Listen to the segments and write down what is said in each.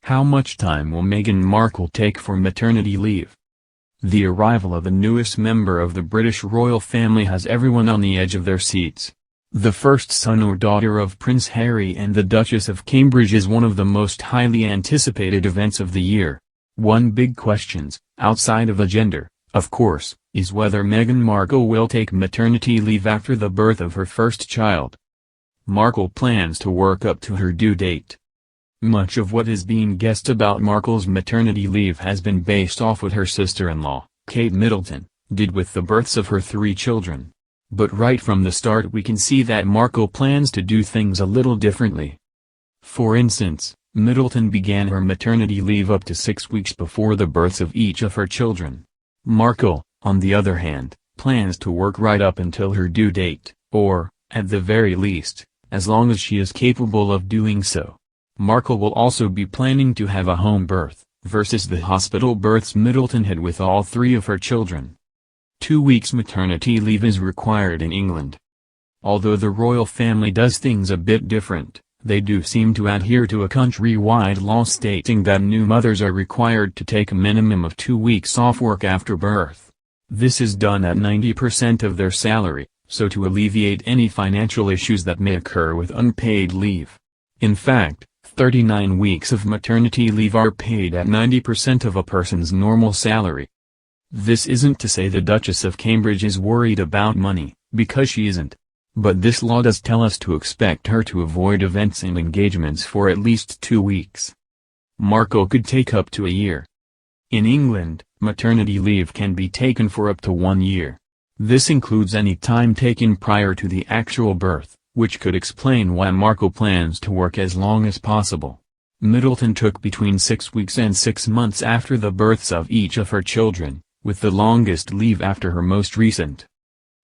How much time will Meghan Markle take for maternity leave? The arrival of the newest member of the British royal family has everyone on the edge of their seats. The first son or daughter of Prince Harry and the Duchess of Cambridge is one of the most highly anticipated events of the year. One big question, outside of the gender, of course, is whether Meghan Markle will take maternity leave after the birth of her first child. Markle plans to work up to her due date. Much of what is being guessed about Markle's maternity leave has been based off what her sister-in-law, Kate Middleton, did with the births of her 3 children. But right from the start we can see that Markle plans to do things a little differently. For instance, Middleton began her maternity leave up to 6 weeks before the births of each of her children. Markle, on the other hand, plans to work right up until her due date, or, at the very least, as long as she is capable of doing so. Markle will also be planning to have a home birth, versus the hospital births Middleton had with all 3 of her children. 2 weeks maternity leave is required in England. Although the royal family does things a bit different, they do seem to adhere to a country-wide law stating that new mothers are required to take a minimum of 2 weeks off work after birth. This is done at 90% of their salary, so to alleviate any financial issues that may occur with unpaid leave. In fact, 39 weeks of maternity leave are paid at 90% of a person's normal salary. This isn't to say the Duchess of Cambridge is worried about money, because she isn't. But this law does tell us to expect her to avoid events and engagements for at least 2 weeks. Markle could take up to a year. In England, maternity leave can be taken for up to 1 year. This includes any time taken prior to the actual birth, which could explain why Markle plans to work as long as possible. Middleton took between 6 weeks and 6 months after the births of each of her children, with the longest leave after her most recent.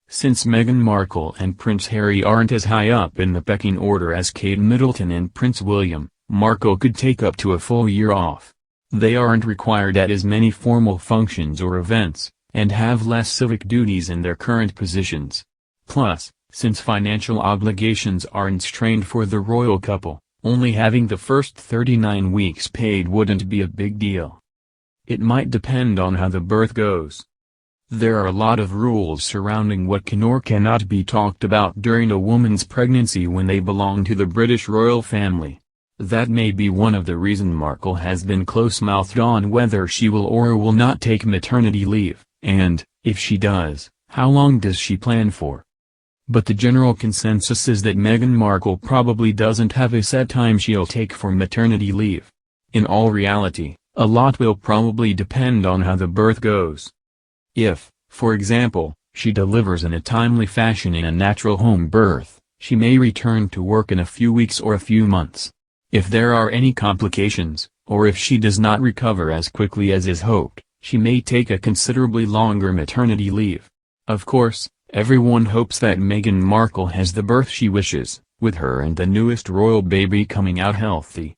Since Meghan Markle and Prince Harry aren't as high up in the pecking order as Kate Middleton and Prince William, Markle could take up to a full year off. They aren't required at as many formal functions or events, and have less civic duties in their current positions. Plus, since financial obligations aren't strained for the royal couple, only having the first 39 weeks paid wouldn't be a big deal. It might depend on how the birth goes. There are a lot of rules surrounding what can or cannot be talked about during a woman's pregnancy when they belong to the British royal family. That may be one of the reasons Markle has been close-mouthed on whether she will or will not take maternity leave, and, if she does, how long does she plan for. But the general consensus is that Meghan Markle probably doesn't have a set time she'll take for maternity leave. In all reality, a lot will probably depend on how the birth goes. If, for example, she delivers in a timely fashion in a natural home birth, she may return to work in a few weeks or a few months. If there are any complications, or if she does not recover as quickly as is hoped, she may take a considerably longer maternity leave. Of course, everyone hopes that Meghan Markle has the birth she wishes, with her and the newest royal baby coming out healthy.